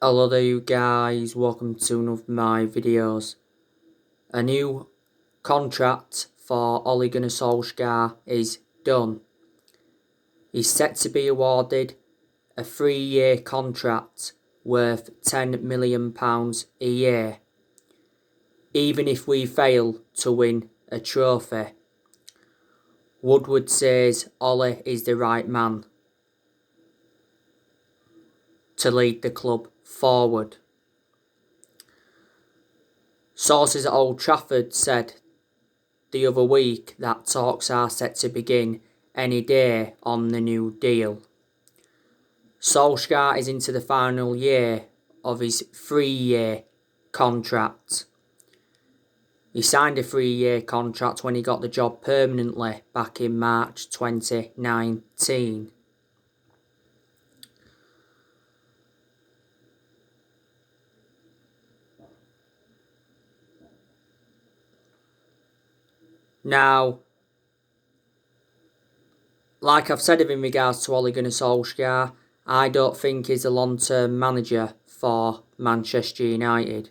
Hello there you guys, welcome to one of my videos. A new contract for Ole Gunnar Solskjaer is done. He's set to be awarded a 3-year contract worth £10 million a year, even if we fail to win a trophy. Woodward says Ole is the right man to lead the club forward. Sources at Old Trafford said the other week that talks are set to begin any day on the new deal. Solskjaer is into the final year of his 3-year contract. He signed a 3-year contract when he got the job permanently back in March 2019. Now, like I've said in regards to Ole Gunnar Solskjaer, I don't think he's a long-term manager for Manchester United.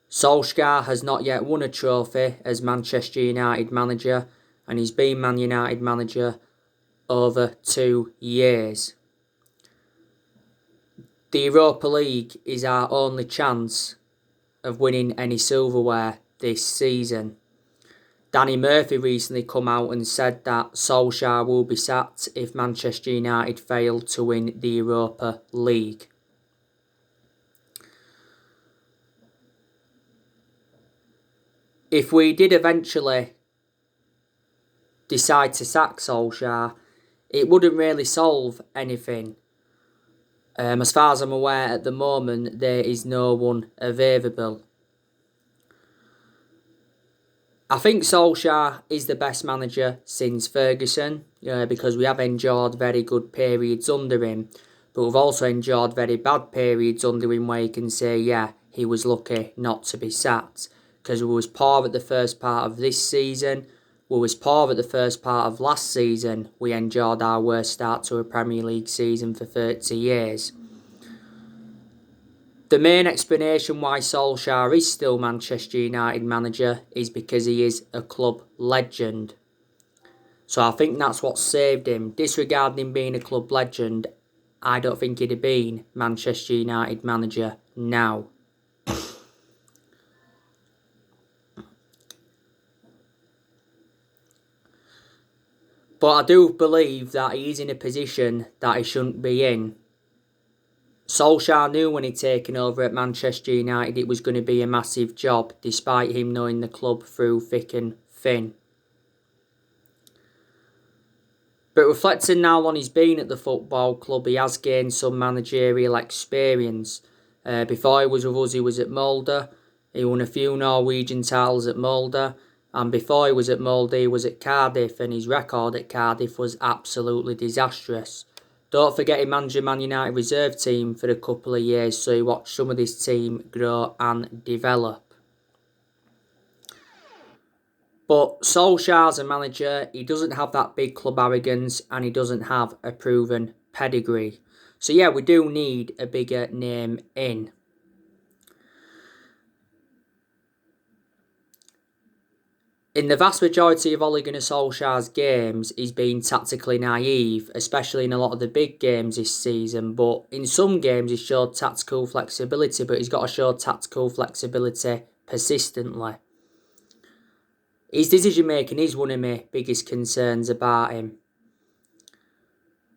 Solskjaer has not yet won a trophy as Manchester United manager, and he's been Man United manager over 2 years. The Europa League is our only chance of winning any silverware this season. Danny Murphy recently come out and said that Solskjaer will be sacked if Manchester United fail to win the Europa League. If we did eventually decide to sack Solskjaer, it wouldn't really solve anything. As far as I'm aware, at the moment, there is no one available. I think Solskjaer is the best manager since Ferguson, because we have endured very good periods under him, but we've also endured very bad periods under him where you can say, yeah, he was lucky not to be sacked, because we was poor at the first part of this season, we was poor at the first part of last season, we endured our worst start to a Premier League season for 30 years. The main explanation why Solskjaer is still Manchester United manager is because he is a club legend. So I think that's what saved him. Disregarding him being a club legend, I don't think he'd have been Manchester United manager now. But I do believe that he is in a position that he shouldn't be in. Solskjaer knew when he'd taken over at Manchester United it was going to be a massive job, despite him knowing the club through thick and thin. But reflecting now on his been at the football club, he has gained some managerial experience. Before he was with us, he was at Molde. He won a few Norwegian titles at Molde. And before he was at Molde, he was at Cardiff, and his record at Cardiff was absolutely disastrous. Don't forget he managed the Man United reserve team for a couple of years, so he watched some of this team grow and develop. But Solskjaer's a manager, he doesn't have that big club arrogance and he doesn't have a proven pedigree. So yeah, we do need a bigger name in. In the vast majority of Ole Gunnar Solskjaer's games, he's been tactically naive, especially in a lot of the big games this season. But in some games, he's showed tactical flexibility, but he's got to show tactical flexibility persistently. His decision making is one of my biggest concerns about him.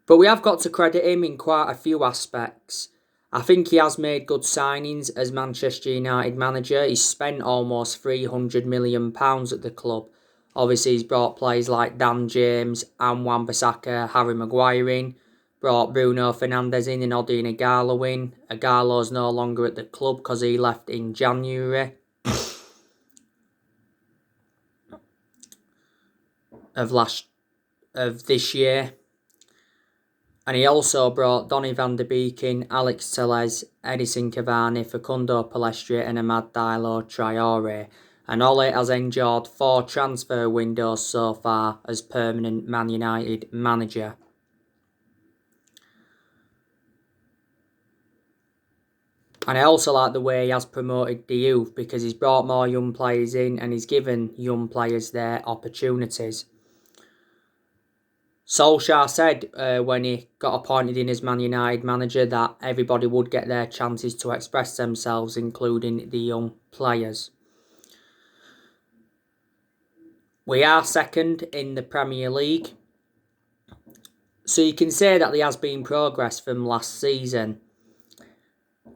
But we have got to credit him in quite a few aspects. I think he has made good signings as Manchester United manager. He's spent almost £300 million at the club. Obviously, he's brought players like Dan James and Wan-Bissaka, Harry Maguire in. Brought Bruno Fernandes in and Odion Ighalo in. Ighalo's no longer at the club because he left in January of this year. And he also brought Donny van de Beek in, Alex Telles, Edison Cavani, Facundo Pellistri and Amad Diallo Traore. And Ole has endured 4 transfer windows so far as permanent Man United manager. And I also like the way he has promoted the youth, because he's brought more young players in and he's given young players their opportunities. Solskjaer said when he got appointed in as Man United manager that everybody would get their chances to express themselves, including the young players. We are second in the Premier League, so you can say that there has been progress from last season.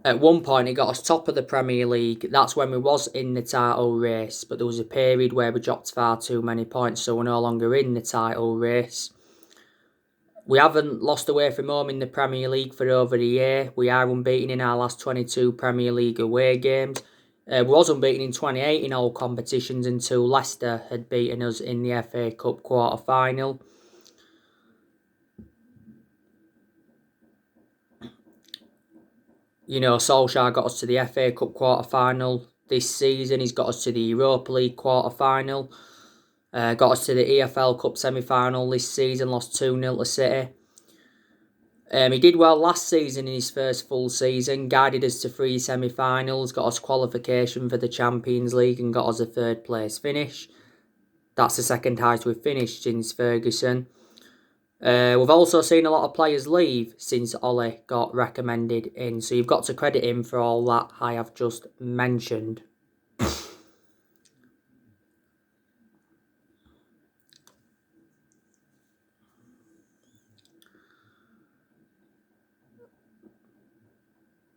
At one point, it got us top of the Premier League. That's when we was in the title race, but there was a period where we dropped far too many points, so we're no longer in the title race. We haven't lost away from home in the Premier League for over a year. We are unbeaten in our last 22 Premier League away games. We was unbeaten in 28 in all competitions until Leicester had beaten us in the FA Cup quarter-final. You know, Solskjaer got us to the FA Cup quarter-final this season. He's got us to the Europa League quarter-final. Got us to the EFL Cup semi-final this season, lost 2-0 to City. He did well last season in his first full season, guided us to 3 semi-finals, got us qualification for the Champions League and got us a 3rd place finish. That's the second highest we've finished since Ferguson. We've also seen a lot of players leave since Ole got recommended in, so you've got to credit him for all that I have just mentioned.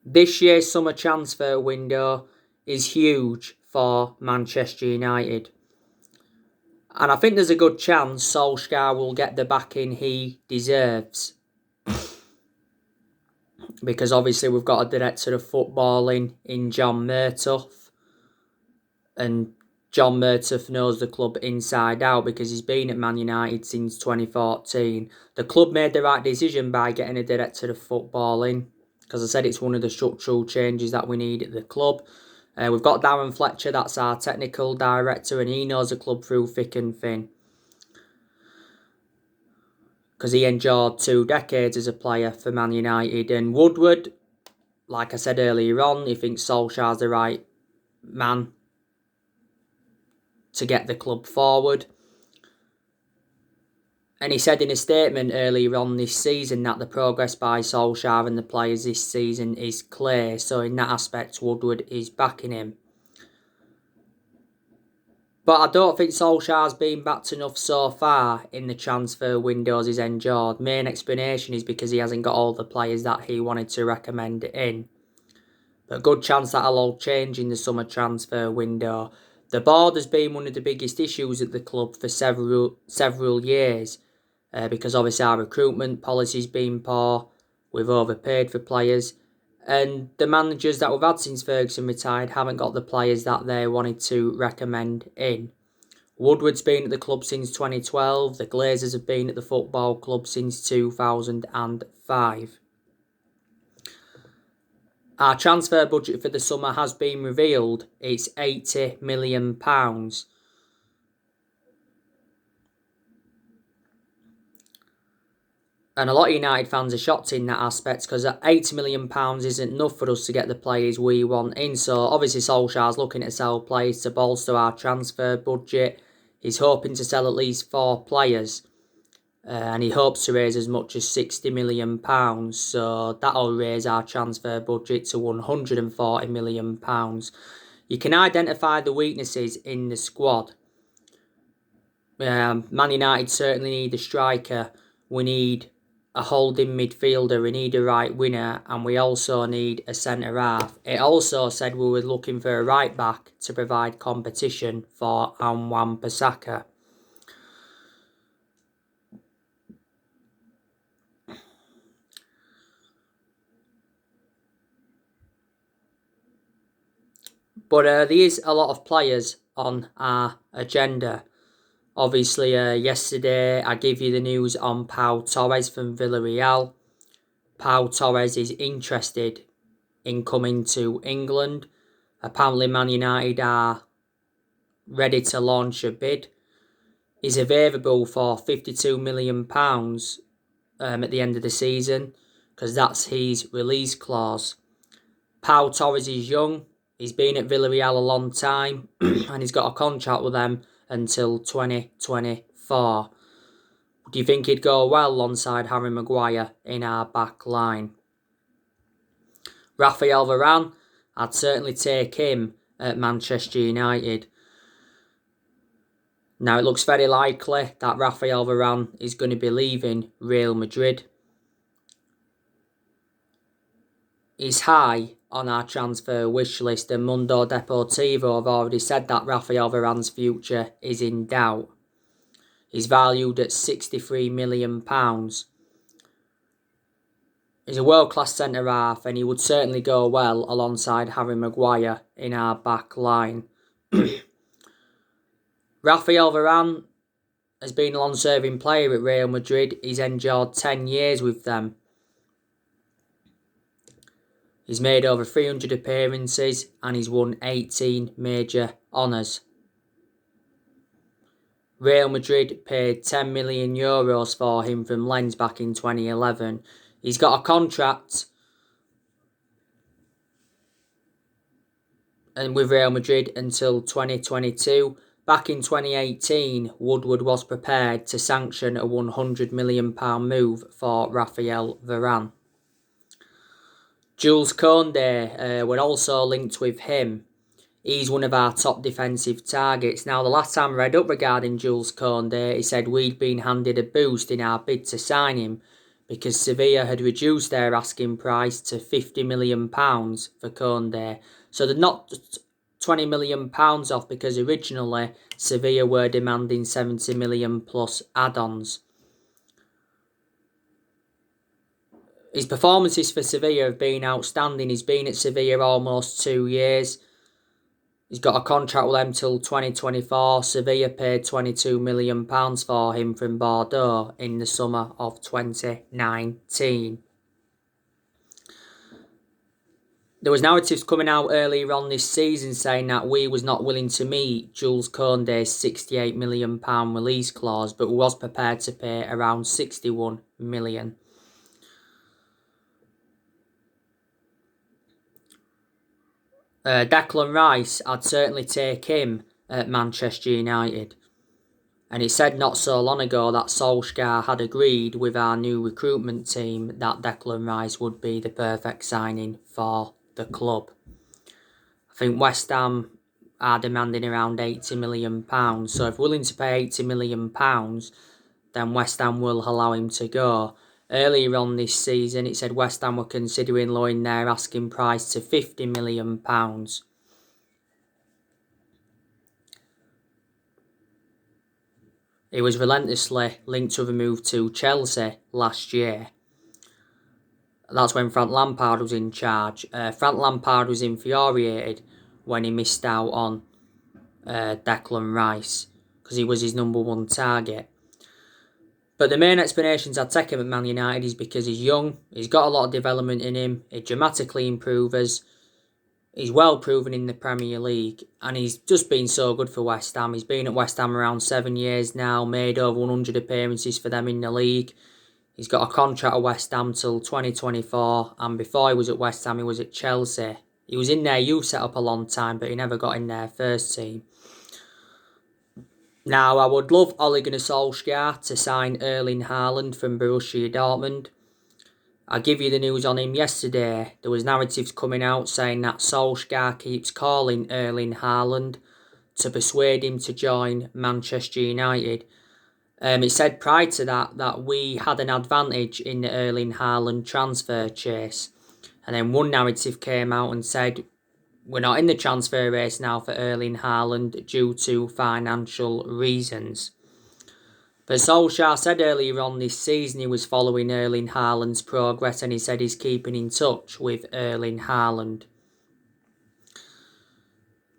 This year's summer transfer window is huge for Manchester United. And I think there's a good chance Solskjaer will get the backing he deserves. Because obviously we've got a director of footballing in John Murtough. And John Murtough knows the club inside out because he's been at Man United since 2014. The club made the right decision by getting a director of footballing, because I said it's one of the structural changes that we need at the club. We've got Darren Fletcher, that's our technical director, and he knows the club through thick and thin, because he endured 2 decades as a player for Man United. And Woodward, like I said earlier on, he thinks Solskjaer's the right man to get the club forward. And he said in a statement earlier on this season that the progress by Solskjaer and the players this season is clear. So in that aspect, Woodward is backing him. But I don't think Solskjaer's been backed enough so far in the transfer windows he's endured. Main explanation is because he hasn't got all the players that he wanted to recommend in. But good chance that'll all change in the summer transfer window. The board has been one of the biggest issues at the club for several years. Because obviously our recruitment policy's been poor, we've overpaid for players, and the managers that we've had since Ferguson retired haven't got the players that they wanted to recommend in. Woodward's been at the club since 2012, the Glazers have been at the football club since 2005. Our transfer budget for the summer has been revealed, it's £80 million. And a lot of United fans are shocked in that aspect, because £80 million isn't enough for us to get the players we want in. So obviously Solskjaer's looking to sell players to bolster our transfer budget. He's hoping to sell at least 4 players. And he hopes to raise as much as £60 million. So that'll raise our transfer budget to £140 million. You can identify the weaknesses in the squad. Man United certainly need a striker. We need a holding midfielder, we need a right winger, and we also need a centre-half. It also said we were looking for a right-back to provide competition for Wan-Bissaka. But there is a lot of players on our agenda. Obviously, yesterday I gave you the news on Pau Torres from Villarreal. Pau Torres is interested in coming to England. Apparently Man United are ready to launch a bid. He's available for £52 million at the end of the season, because that's his release clause. Pau Torres is young. He's been at Villarreal a long time and he's got a contract with them until 2024. Do you think he'd go well alongside Harry Maguire in our back line? Rafael Varan, I'd certainly take him at Manchester United. Now, it looks very likely that Rafael Varan is going to be leaving Real Madrid. He's high on our transfer wish list, and Mundo Deportivo have already said that Rafael Varan's future is in doubt. He's valued at £63 million. He's a world-class centre-half and he would certainly go well alongside Harry Maguire in our back line. Rafael Varan has been a long-serving player at Real Madrid. He's endured 10 years with them. He's made over 300 appearances and he's won 18 major honours. Real Madrid paid €10 million for him from Lens back in 2011. He's got a contract and with Real Madrid until 2022. Back in 2018, Woodward was prepared to sanction a £100 million move for Rafael Varan. Jules Koundé, we're also linked with him. He's one of our top defensive targets. Now, the last time I read up regarding Jules Koundé, he said we'd been handed a boost in our bid to sign him because Sevilla had reduced their asking price to £50 million for Koundé. So they're not £20 million off because originally Sevilla were demanding £70 million plus add-ons. His performances for Sevilla have been outstanding. He's been at Sevilla almost 2 years. He's got a contract with them till 2024. Sevilla paid £22 million for him from Bordeaux in the summer of 2019. There was narratives coming out earlier on this season saying that we was not willing to meet Jules Koundé's £68 million release clause, but was prepared to pay around £61 million. Declan Rice, I'd certainly take him at Manchester United. And it said not so long ago that Solskjaer had agreed with our new recruitment team that Declan Rice would be the perfect signing for the club. I think West Ham are demanding around £80 million. So if willing to pay £80 million, then West Ham will allow him to go. Earlier on this season, it said West Ham were considering lowering their asking price to £50 million. He was relentlessly linked to a move to Chelsea last year. That's when Frank Lampard was in charge. Frank Lampard was infuriated when he missed out on Declan Rice because he was his number one target. But the main explanations I'd take him at Man United is because he's young, he's got a lot of development in him, he dramatically improves, he's well proven in the Premier League, and he's just been so good for West Ham. He's been at West Ham around 7 years now, made over 100 appearances for them in the league. He's got a contract at West Ham till 2024, and before he was at West Ham, he was at Chelsea. He was in their youth setup a long time, but he never got in their first team. Now, I would love Ole Gunnar Solskjaer to sign Erling Haaland from Borussia Dortmund. I'll give you the news on him yesterday. There was narratives coming out saying that Solskjaer keeps calling Erling Haaland to persuade him to join Manchester United. It said prior to that we had an advantage in the Erling Haaland transfer chase. And then one narrative came out and said, we're not in the transfer race now for Erling Haaland due to financial reasons. But Solskjaer said earlier on this season he was following Erling Haaland's progress and he said he's keeping in touch with Erling Haaland.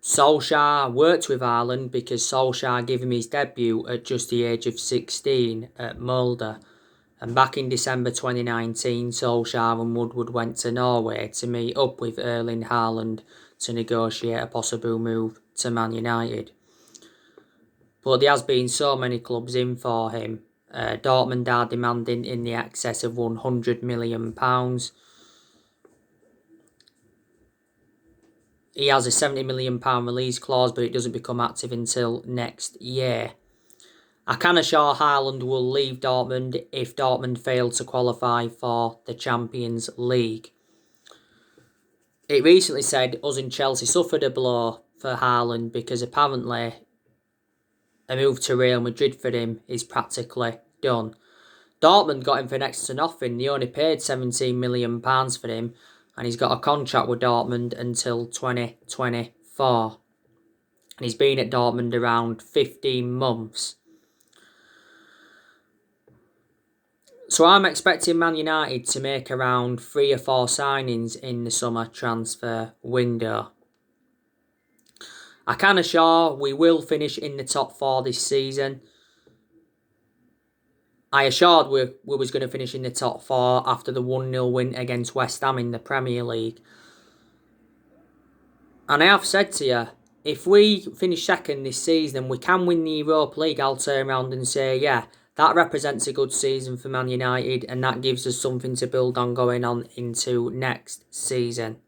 Solskjaer worked with Haaland because Solskjaer gave him his debut at just the age of 16 at Molde. And back in December 2019, Solskjaer and Woodward went to Norway to meet up with Erling Haaland to negotiate a possible move to Man United. But there has been so many clubs in for him. Dortmund are demanding in the excess of £100 million. he has a £70 million release clause, but it doesn't become active until next year. I can assure Haaland will leave Dortmund if Dortmund fail to qualify for the Champions League. It recently said us and Chelsea suffered a blow for Haaland because apparently a move to Real Madrid for him is practically done. Dortmund got him for next to nothing. They only paid £17 million for him, and he's got a contract with Dortmund until 2024. And he's been at Dortmund around 15 months. So I'm expecting Man United to make around 3 or 4 signings in the summer transfer window. I can assure we will finish in the top 4 this season. I assured we was going to finish in the top 4 after the 1-0 win against West Ham in the Premier League. And I have said to you, if we finish second this season and we can win the Europa League, I'll turn around and say, yeah, that represents a good season for Man United, and that gives us something to build on going on into next season.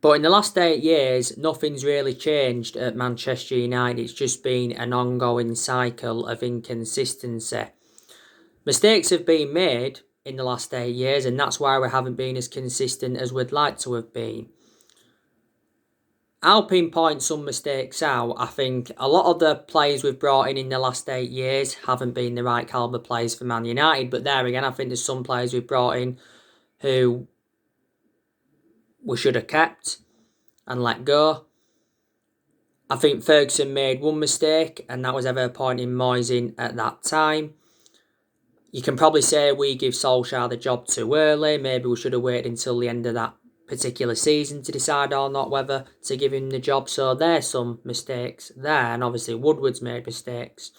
But in the last 8 years, nothing's really changed at Manchester United. It's just been an ongoing cycle of inconsistency. Mistakes have been made in the last 8 years, and that's why we haven't been as consistent as we'd like to have been. I'll pinpoint some mistakes out. I think a lot of the players we've brought in the last 8 years haven't been the right calibre players for Man United. But there again, I think there's some players we've brought in who we should have kept and let go. I think Ferguson made one mistake, and that was ever appointing Moyes in at that time. You can probably say we give Solskjaer the job too early. Maybe we should have waited until the end of that particular season to decide or not whether to give him the job. So there's some mistakes there, and obviously Woodward's made mistakes.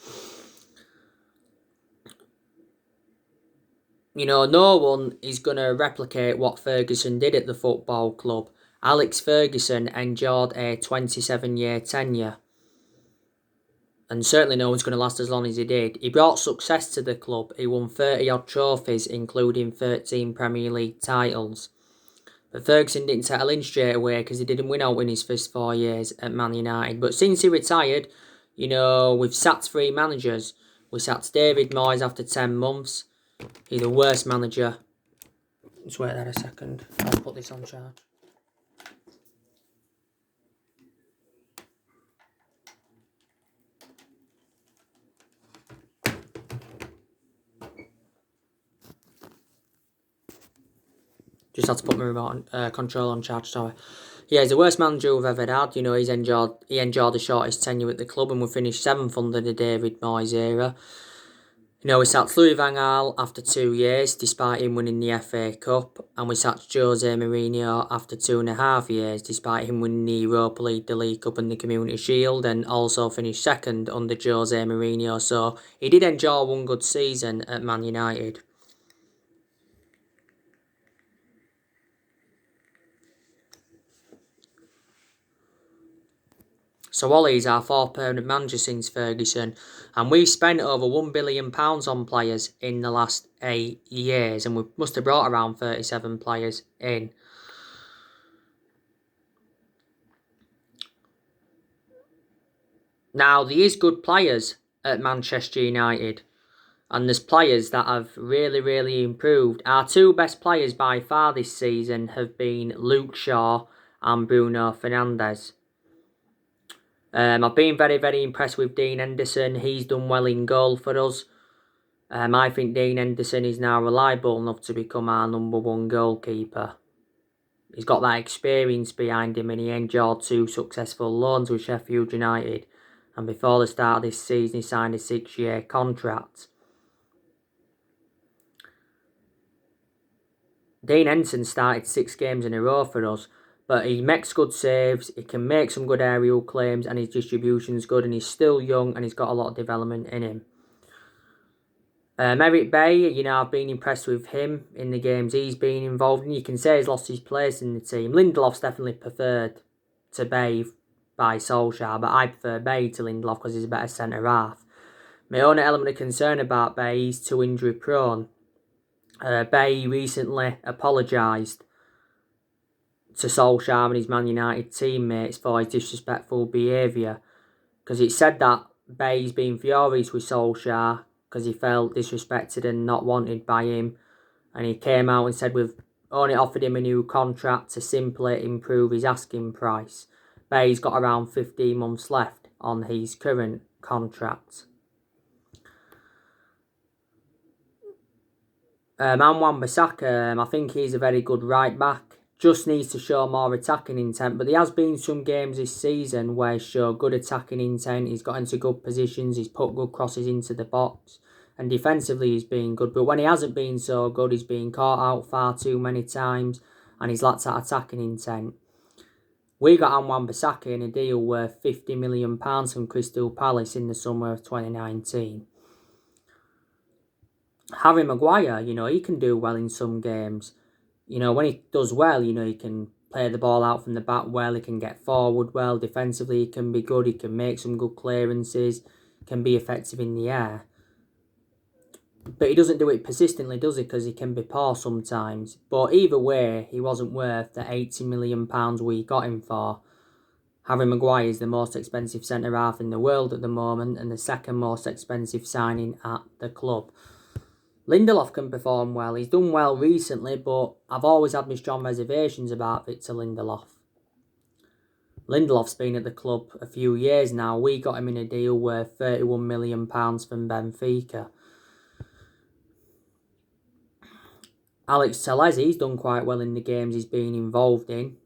You know, no one is going to replicate what Ferguson did at the football club. Alex Ferguson endured a 27-year tenure, and certainly no one's going to last as long as he did. He brought success to the club. He won 30-odd trophies, including 13 Premier League titles. But Ferguson didn't settle in straight away because he didn't win out in his first 4 years at Man United. But since he retired, you know, we've sacked 3 managers. We sacked David Moyes after 10 months. He's the worst manager. Just wait there a second. I'll put this on charge. Just had to put my remote control on charge, sorry. Yeah, he's the worst manager we've ever had. You know, he enjoyed the shortest tenure at the club, and we finished 7th under the David Moyes era. You know, we sacked Louis van Gaal after 2 years, despite him winning the FA Cup, and we sacked Jose Mourinho after 2.5 years, despite him winning the Europa League, the League Cup and the Community Shield, and also finished 2nd under Jose Mourinho. So he did enjoy one good season at Man United. So Ollie's our 4th permanent manager since Ferguson, and we've spent over £1 billion on players in the last 8 years, and we must have brought around 37 players in. Now, there is good players at Manchester United, and there's players that have really, really improved. Our 2 best players by far this season have been Luke Shaw and Bruno Fernandes. I've been very, very impressed with Dean Henderson. He's done well in goal for us. I think Dean Henderson is now reliable enough to become our #1 goalkeeper. He's got that experience behind him, and he endured 2 successful loans with Sheffield United. And before the start of this season, he signed a 6-year contract. Dean Henderson started 6 games in a row for us, but he makes good saves, he can make some good aerial claims, and his distribution's good, and he's still young, and he's got a lot of development in him. Merritt Bay, you know, I've been impressed with him in the games he's been involved in. You can say he's lost his place in the team. Lindelof's definitely preferred to Bay by Solskjaer, but I prefer Bay to Lindelof because he's a better centre-half. My only element of concern about Bay, he's too injury-prone. Bay recently apologised to Solskjaer and his Man United teammates for his disrespectful behaviour, because it said that Bay's been furious with Solskjaer because he felt disrespected and not wanted by him, and he came out and said we've only offered him a new contract to simply improve his asking price. Bay's got around 15 months left on his current contract. Wan-Bissaka, I think he's a very good right back. Just needs to show more attacking intent, but there has been some games this season where he's shown good attacking intent. He's got into good positions, he's put good crosses into the box, and defensively he's been good. But when he hasn't been so good, he's been caught out far too many times, and he's lacked that attacking intent. We got Wan-Bissaka in a deal worth £50 million from Crystal Palace in the summer of 2019. Harry Maguire, he can do well in some games. When he does well, he can play the ball out from the back well, he can get forward well, defensively he can be good, he can make some good clearances, can be effective in the air. But he doesn't do it persistently, does he? Because he can be poor sometimes. But either way, he wasn't worth the £80 million we got him for. Harry Maguire is the most expensive centre-half in the world at the moment and the second most expensive signing at the club. Lindelof can perform well. He's done well recently, but I've always had my strong reservations about Victor Lindelof. Lindelof's been at the club a few years now. We got him in a deal worth £31 million from Benfica. Alex Telles, he's done quite well in the games he's been involved in.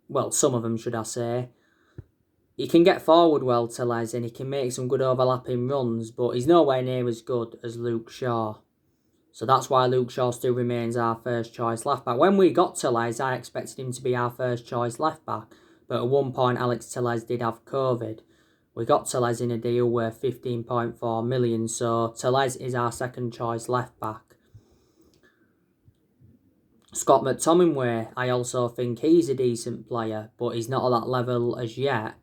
Well, some of them, should I say. He can get forward well, Telles, and he can make some good overlapping runs, but he's nowhere near as good as Luke Shaw. So that's why Luke Shaw still remains our first choice left back. When we got Telles, I expected him to be our first choice left back, but at one point Alex Telles did have COVID. We got Telles in a deal worth £15.4 million, so Telles is our second choice left back. Scott McTominay, I also think he's a decent player, but he's not at that level as yet.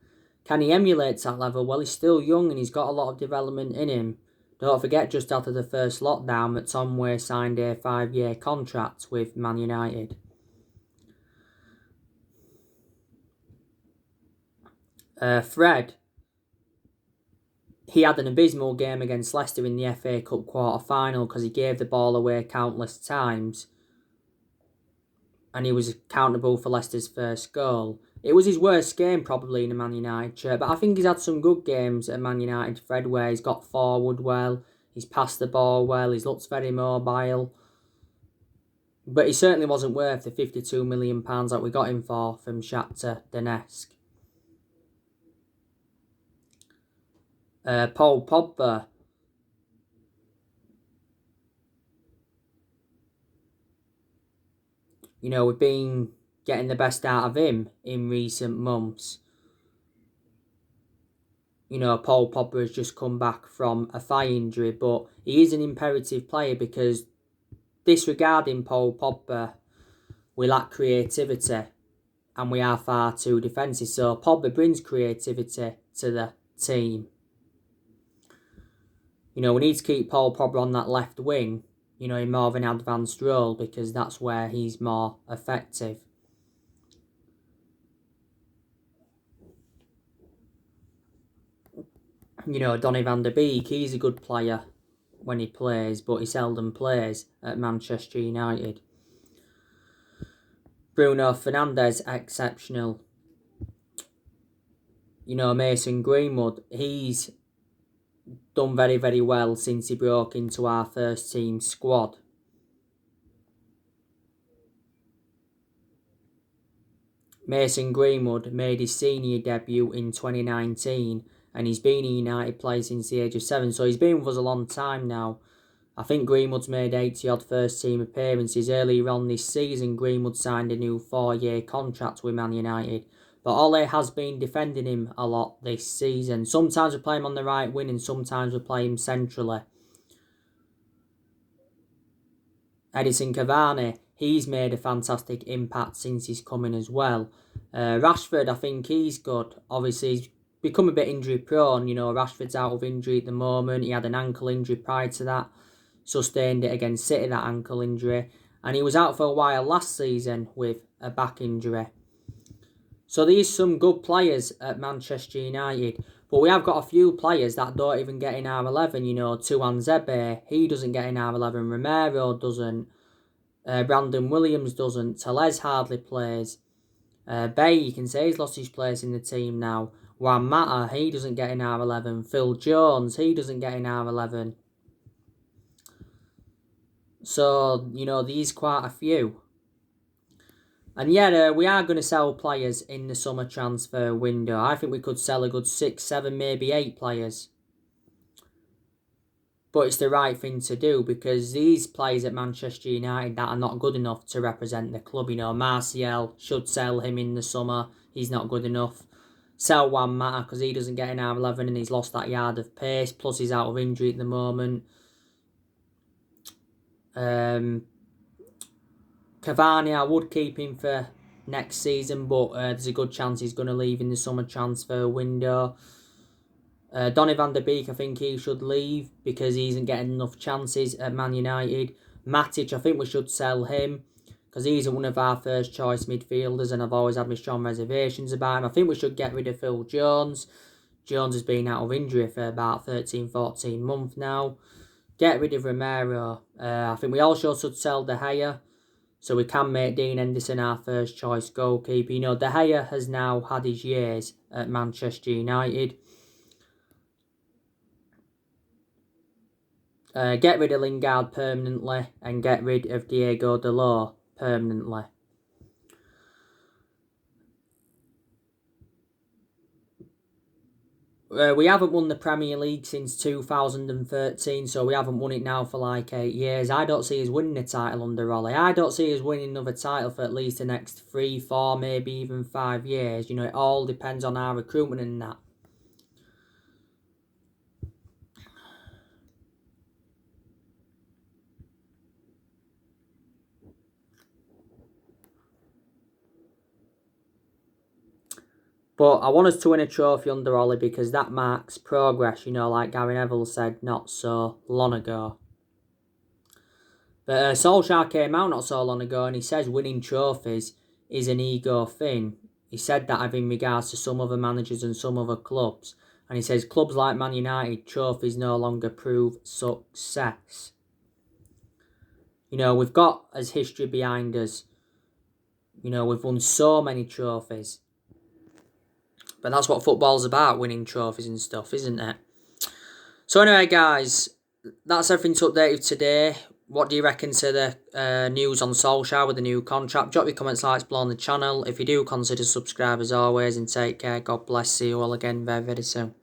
Can he emulate that level? Well, he's still young and he's got a lot of development in him. Don't forget, just after the first lockdown, McTominay signed a 5-year contract with Man United. Fred, he had an abysmal game against Leicester in the FA Cup quarter-final because he gave the ball away countless times. And he was accountable for Leicester's first goal. It was his worst game probably in a Man United shirt, but I think he's had some good games at Man United, Fred, where he's got forward well, he's passed the ball well, he's looked very mobile. But he certainly wasn't worth the £52 million that we got him for from Shakhtar Donetsk. Paul Pogba. We've been getting the best out of him in recent months. Paul Pogba has just come back from a thigh injury, but he is an imperative player because disregarding Paul Pogba, we lack creativity and we are far too defensive. So Pogba brings creativity to the team. We need to keep Paul Pogba on that left wing, in more of an advanced role because that's where he's more effective. Donny van der Beek, he's a good player when he plays, but he seldom plays at Manchester United. Bruno Fernandes, exceptional. Mason Greenwood, he's done very, very well since he broke into our first team squad. Mason Greenwood made his senior debut in 2019 and he's been in United play since the age of 7, so he's been with us a long time now. I think Greenwood's made 80-odd first-team appearances. Earlier on this season, Greenwood signed a new 4-year contract with Man United, but Ole has been defending him a lot this season. Sometimes we play him on the right wing and sometimes we play him centrally. Edison Cavani, he's made a fantastic impact since he's coming as well. Rashford, I think he's good. Obviously, he's become a bit injury prone. Rashford's out of injury at the moment. He had an ankle injury prior to that. sustained it against City, that ankle injury. And he was out for a while last season with a back injury. So there's some good players at Manchester United. But we have got a few players that don't even get in our 11. You know, Tuanzebe, he doesn't get in our 11. Romero doesn't. Brandon Williams doesn't. Tellez hardly plays. Bay, you can say he's lost his place in the team now. Juan Mata, he doesn't get in our 11. Phil Jones, he doesn't get in our 11. So, you know, there's quite a few. And yeah, we are going to sell players in the summer transfer window. I think we could sell a good 6, 7, maybe 8 players. But it's the right thing to do because these players at Manchester United that are not good enough to represent the club, you know, Martial, should sell him in the summer. He's not good enough. Sell Juan Mata because he doesn't get in our 11 and he's lost that yard of pace. Plus he's out of injury at the moment. Cavani, I would keep him for next season, but there's a good chance he's going to leave in the summer transfer window. Donny van der Beek, I think he should leave because he isn't getting enough chances at Man United. Matic, I think we should sell him because he's one of our first choice midfielders and I've always had my strong reservations about him. I think we should get rid of Phil Jones. Jones has been out of injury for about 13, 14 months now. Get rid of Romero. I think we also should sell De Gea so we can make Dean Henderson our first choice goalkeeper. You know, De Gea has now had his years at Manchester United. Get rid of Lingard permanently and get rid of Diego Dalot permanently. We haven't won the Premier League since 2013, so we haven't won it now for like 8 years. I don't see us winning a title under Ollie. I don't see us winning another title for at least the next 3, 4, maybe even 5 years. You know, it all depends on our recruitment and that. But I want us to win a trophy under Ollie because that marks progress, you know, like Gary Neville said not so long ago. But Solskjaer came out not so long ago and he says winning trophies is an ego thing. He said that in regards to some other managers and some other clubs. And he says clubs like Man United, trophies no longer prove success. You know, we've got as history behind us. You know, we've won so many trophies. But that's what football's about, winning trophies and stuff, isn't it? So anyway, guys, that's everything to update you today. What do you reckon to the news on Solskjaer with the new contract? Drop your comments, likes below on the channel. If you do, consider subscribe as always and take care. God bless. See you all again very, very soon.